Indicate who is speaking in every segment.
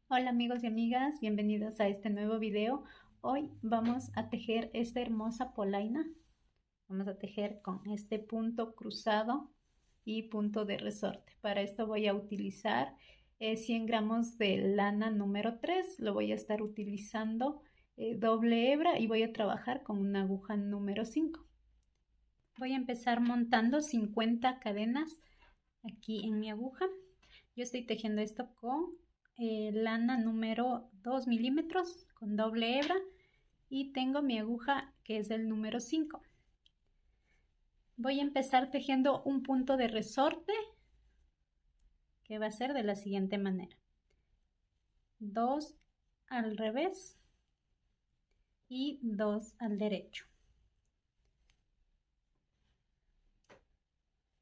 Speaker 1: Hola amigos y amigas, bienvenidos a este nuevo video. Hoy vamos a tejer esta hermosa polaina. Vamos a tejer con este punto cruzado y punto de resorte. Para esto voy a utilizar 100 gramos de lana número 3. Lo voy a estar utilizando doble hebra y voy a trabajar con una aguja número 5. Voy a empezar montando 50 cadenas aquí en mi aguja. Yo estoy tejiendo esto con lana número 2 milímetros con doble hebra y tengo mi aguja que es el número 5. Voy a empezar tejiendo un punto de resorte que va a ser de la siguiente manera: 2 al revés y 2 al derecho,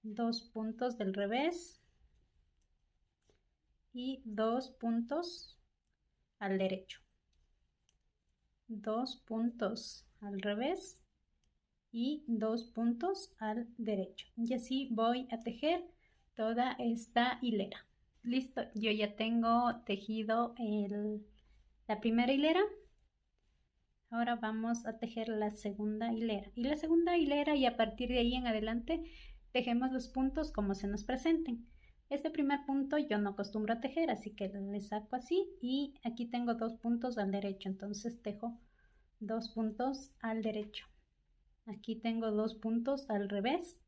Speaker 1: 2 puntos del revés y 2 puntos al derecho, 2 puntos al revés y 2 puntos al derecho, y así voy a tejer toda esta hilera. Listo, yo ya tengo tejido la primera hilera. Ahora vamos a tejer la segunda hilera y la segunda hilera, y a partir de ahí en adelante tejemos los puntos como se nos presenten. Este primer punto yo no acostumbro a tejer, así que le saco así, y aquí tengo 2 puntos al derecho, entonces tejo 2 puntos al derecho. Aquí tengo 2 puntos al revés,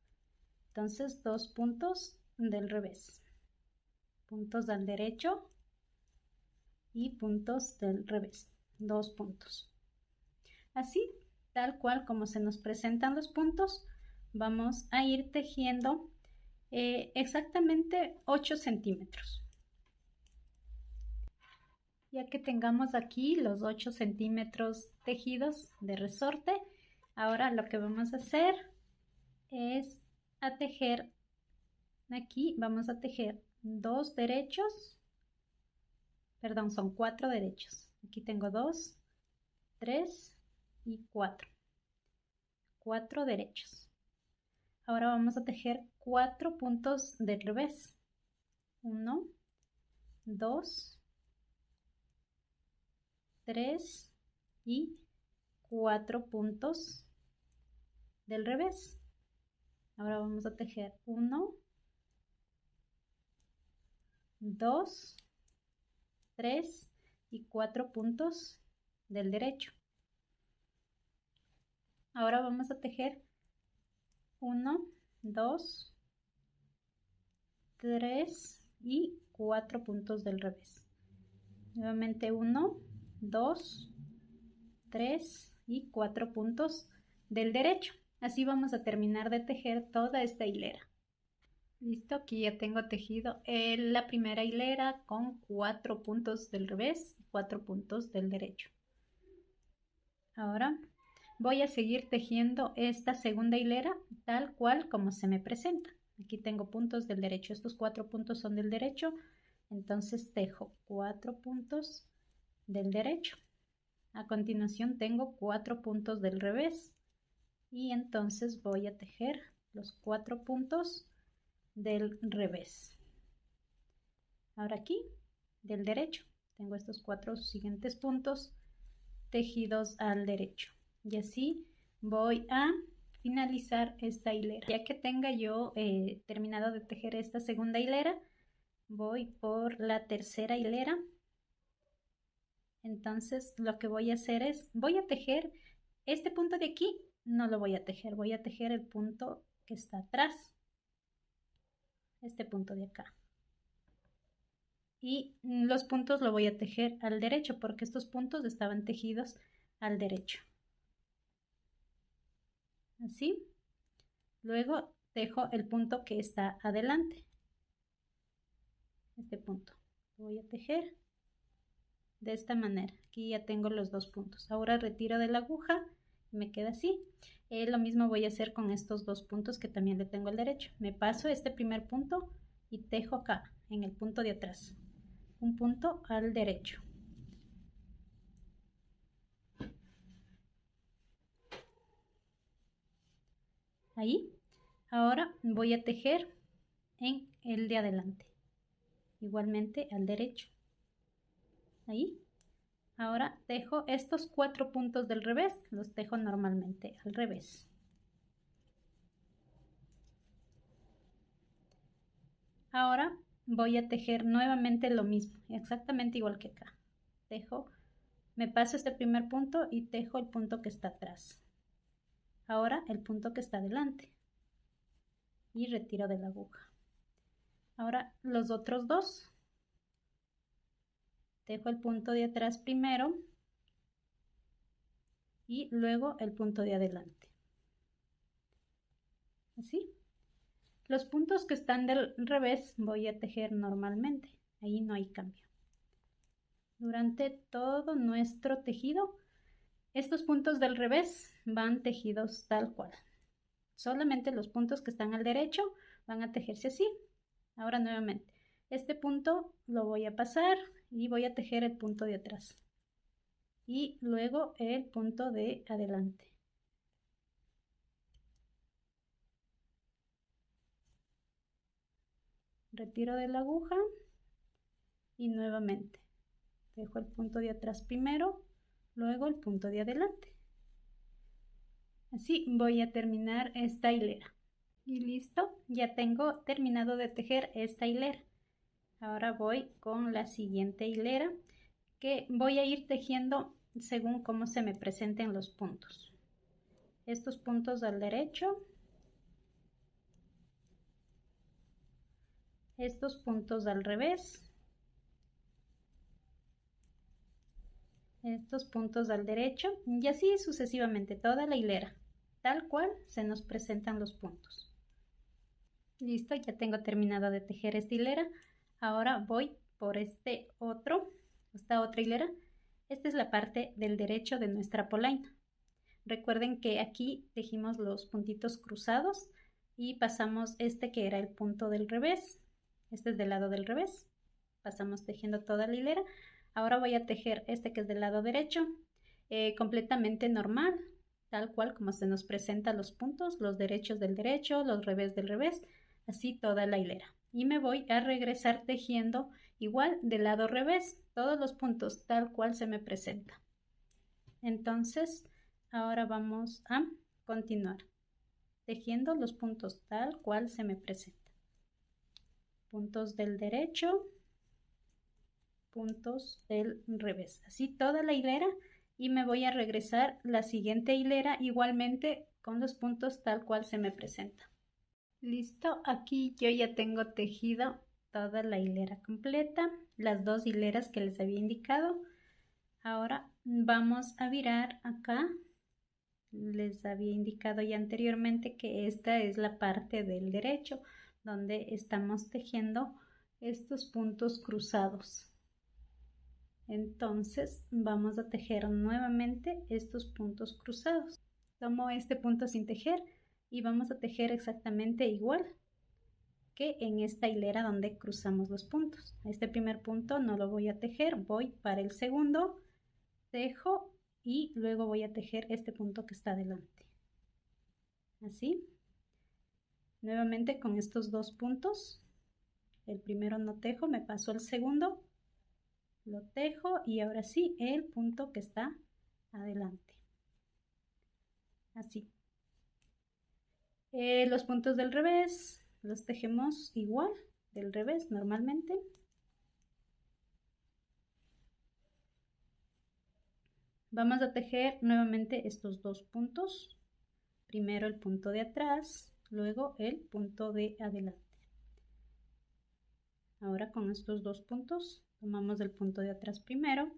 Speaker 1: entonces 2 puntos del revés, puntos al derecho y puntos del revés, 2 puntos. Así, tal cual como se nos presentan los puntos, vamos a ir tejiendo exactamente 8 centímetros. Ya que tengamos aquí los 8 centímetros tejidos de resorte, ahora lo que vamos a hacer es a tejer. Aquí vamos a tejer 2 derechos, perdón, son 4 derechos. Aquí tengo 2, 3 y 4. 4 derechos. Ahora vamos a tejer 4 puntos del revés. 1, 2, 3 y 4 puntos del revés. Ahora vamos a tejer 1, 2, 3 y 4 puntos del derecho. Ahora vamos a tejer 1, 2, 3 y 4 puntos del revés. Nuevamente 1, 2, 3 y 4 puntos del derecho. Así vamos a terminar de tejer toda esta hilera. Listo, aquí ya tengo tejido la primera hilera con 4 puntos del revés y 4 puntos del derecho. Ahora voy a seguir tejiendo esta segunda hilera tal cual como se me presenta. Aquí tengo puntos del derecho, estos 4 puntos son del derecho, entonces tejo 4 puntos del derecho. A continuación tengo 4 puntos del revés y entonces voy a tejer los 4 puntos del revés. Ahora aquí del derecho tengo estos 4 siguientes puntos tejidos al derecho, y así voy a finalizar esta hilera. Ya que tenga yo terminado de tejer esta segunda hilera, voy por la tercera hilera. Entonces lo que voy a hacer es, voy a tejer este punto de aquí, no lo voy a tejer, voy a tejer el punto que está atrás, este punto de acá. Y los puntos lo voy a tejer al derecho porque estos puntos estaban tejidos al derecho. Así. Luego tejo el punto que está adelante. Este punto lo voy a tejer de esta manera. Aquí ya tengo los 2 puntos. Ahora retiro de la aguja y me queda así. Lo mismo voy a hacer con estos 2 puntos que también le tengo al derecho. Me paso este primer punto y tejo acá, en el punto de atrás, un punto al derecho. Ahí. Ahora voy a tejer en el de adelante, igualmente al derecho. ahí. Ahora tejo estos 4 puntos del revés, los tejo normalmente al revés. Ahora voy a tejer nuevamente lo mismo, exactamente igual que acá. Tejo, me paso este primer punto y tejo el punto que está atrás. Ahora el punto que está delante y retiro de la aguja. Ahora los otros dos. Tejo el punto de atrás primero y luego el punto de adelante. Así. Los puntos que están del revés voy a tejer normalmente. Ahí no hay cambio. Durante todo nuestro tejido, estos puntos del revés van tejidos tal cual. Solamente los puntos que están al derecho van a tejerse así. Ahora nuevamente, este punto lo voy a pasar y voy a tejer el punto de atrás. Y luego el punto de adelante. Retiro de la aguja y nuevamente dejo el punto de atrás primero, luego el punto de adelante. Así voy a terminar esta hilera. Y listo, ya tengo terminado de tejer esta hilera. Ahora voy con la siguiente hilera, que voy a ir tejiendo según cómo se me presenten los puntos. Estos puntos al derecho, estos puntos al revés, estos puntos al derecho y así sucesivamente toda la hilera, tal cual se nos presentan los puntos. Listo, ya tengo terminado de tejer esta hilera. Ahora voy por esta otra hilera. Esta es la parte del derecho de nuestra polaina. Recuerden que aquí tejimos los puntitos cruzados y pasamos este que era el punto del revés. Este es del lado del revés. Pasamos tejiendo toda la hilera. Ahora voy a tejer este que es del lado derecho, completamente normal, tal cual como se nos presentan los puntos, los derechos del derecho, los revés del revés, así toda la hilera. Y me voy a regresar tejiendo igual del lado revés, todos los puntos tal cual se me presenta. Entonces, ahora vamos a continuar tejiendo los puntos tal cual se me presenta. Puntos del derecho, puntos del revés, así toda la hilera, y me voy a regresar la siguiente hilera igualmente con los puntos tal cual se me presenta. Listo, aquí yo ya tengo tejido toda la hilera completa, las 2 hileras que les había indicado. Ahora vamos a virar acá. Les había indicado ya anteriormente que esta es la parte del derecho donde estamos tejiendo estos puntos cruzados. Entonces vamos a tejer nuevamente estos puntos cruzados. Tomo este punto sin tejer y vamos a tejer exactamente igual que en esta hilera donde cruzamos los puntos. Este primer punto no lo voy a tejer, voy para el segundo, tejo y luego voy a tejer este punto que está adelante. Así. Nuevamente con estos 2 puntos. El primero no tejo, me paso al segundo, lo tejo y ahora sí el punto que está adelante. Así. Los puntos del revés los tejemos igual, del revés normalmente. Vamos a tejer nuevamente estos 2 puntos. Primero el punto de atrás, luego el punto de adelante. Ahora con estos 2 puntos tomamos el punto de atrás primero,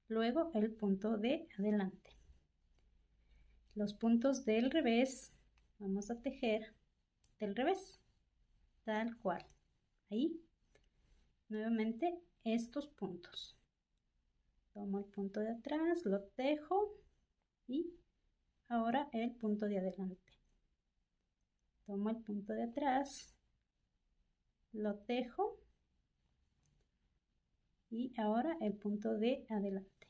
Speaker 1: luego el punto de adelante. Los puntos del revés vamos a tejer del revés, tal cual. Ahí, nuevamente estos puntos. Tomo el punto de atrás, lo tejo y ahora el punto de adelante. Tomo el punto de atrás, lo tejo y ahora el punto de adelante.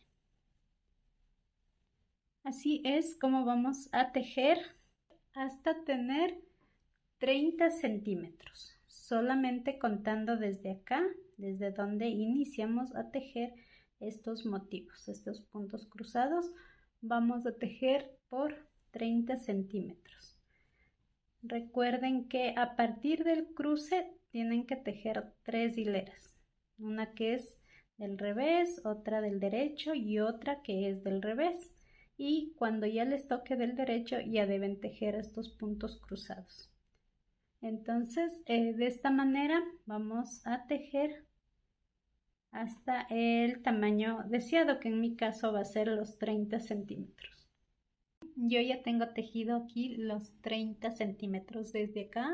Speaker 1: Así es como vamos a tejer hasta tener 30 centímetros, solamente contando desde acá, desde donde iniciamos a tejer estos motivos, estos puntos cruzados. Vamos a tejer por 30 centímetros. Recuerden que a partir del cruce tienen que tejer 3 hileras, una que es del revés, otra del derecho y otra que es del revés. Y cuando ya les toque del derecho ya deben tejer estos puntos cruzados. Entonces de esta manera vamos a tejer hasta el tamaño deseado, que en mi caso va a ser los 30 centímetros. Yo ya tengo tejido aquí los 30 centímetros desde acá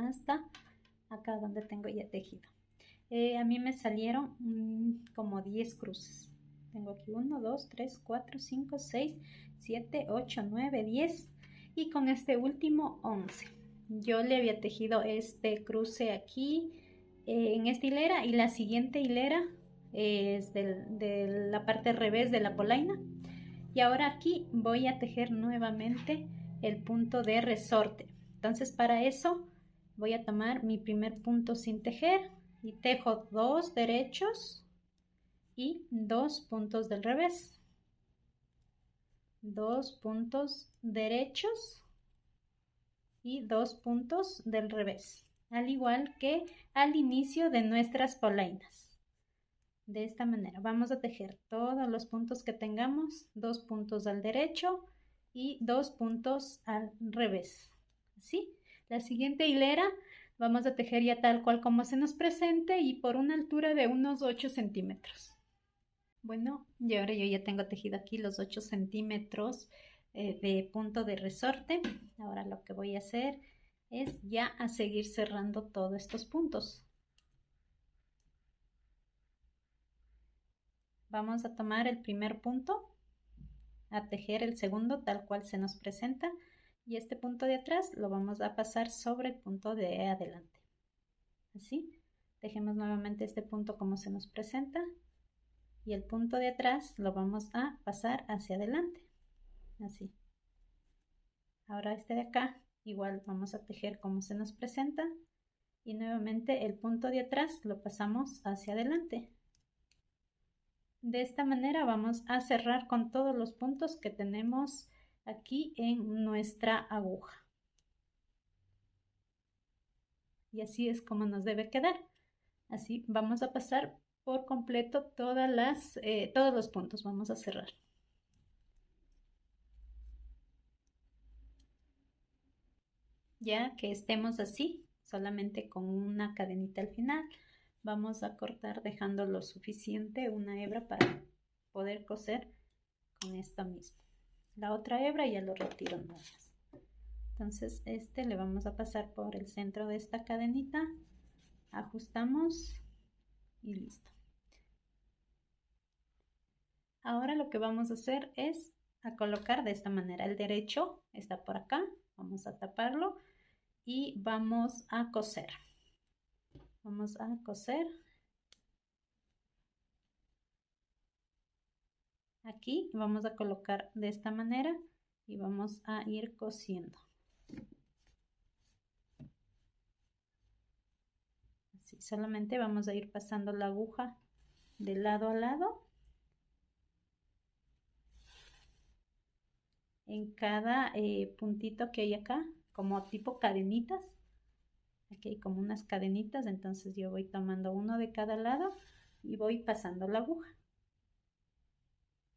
Speaker 1: hasta acá donde tengo ya tejido. A mí me salieron como 10 cruces. Tengo aquí 1, 2, 3, 4, 5, 6, 7, 8, 9, 10 y con este último 11. Yo le había tejido este cruce aquí en esta hilera y la siguiente hilera es de la parte revés de la polaina. Y ahora aquí voy a tejer nuevamente el punto de resorte. Entonces para eso voy a tomar mi primer punto sin tejer y tejo 2 derechos y 2 puntos del revés. 2 puntos derechos y 2 puntos del revés, al igual que al inicio de nuestras polainas. De esta manera vamos a tejer todos los puntos que tengamos, 2 puntos al derecho y 2 puntos al revés. Así, la siguiente hilera vamos a tejer ya tal cual como se nos presente y por una altura de unos 8 centímetros. Bueno, y ahora yo ya tengo tejido aquí los 8 centímetros de punto de resorte. Ahora lo que voy a hacer es ya a seguir cerrando todos estos puntos. Vamos a tomar el primer punto, a tejer el segundo tal cual se nos presenta y este punto de atrás lo vamos a pasar sobre el punto de adelante. Así, tejemos nuevamente este punto como se nos presenta y el punto de atrás lo vamos a pasar hacia adelante. Así. Ahora este de acá igual vamos a tejer como se nos presenta y nuevamente el punto de atrás lo pasamos hacia adelante. De esta manera vamos a cerrar con todos los puntos que tenemos aquí en nuestra aguja. Y así es como nos debe quedar. Así vamos a pasar por completo todos los puntos. Vamos a cerrar. Ya que estemos así, solamente con una cadenita al final, vamos a cortar dejando lo suficiente una hebra para poder coser con esta misma. La otra hebra ya lo retiro nada más. Entonces este le vamos a pasar por el centro de esta cadenita, ajustamos y listo. Ahora lo que vamos a hacer es a colocar de esta manera. El derecho está por acá, vamos a taparlo y vamos a coser. Vamos a coser. Aquí vamos a colocar de esta manera y vamos a ir cosiendo. Así, solamente vamos a ir pasando la aguja de lado a lado. En cada puntito que hay acá, como tipo cadenitas. Aquí hay como unas cadenitas, entonces yo voy tomando uno de cada lado y voy pasando la aguja.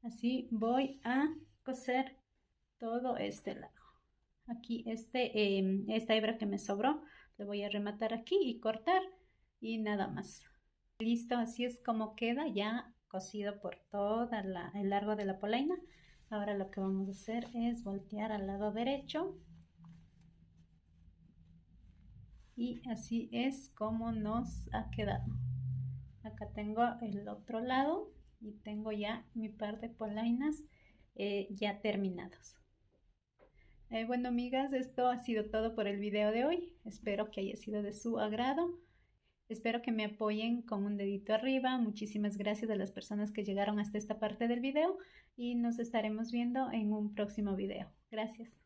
Speaker 1: Así voy a coser todo este lado. Aquí esta hebra que me sobró, le voy a rematar aquí y cortar y nada más. Listo, así es como queda ya cosido por todo el largo de la polaina. Ahora lo que vamos a hacer es voltear al lado derecho. Y así es como nos ha quedado. Acá tengo el otro lado y tengo ya mi par de polainas ya terminados. Bueno, amigas, esto ha sido todo por el video de hoy. Espero que haya sido de su agrado. Espero que me apoyen con un dedito arriba. Muchísimas gracias a las personas que llegaron hasta esta parte del video y nos estaremos viendo en un próximo video. Gracias.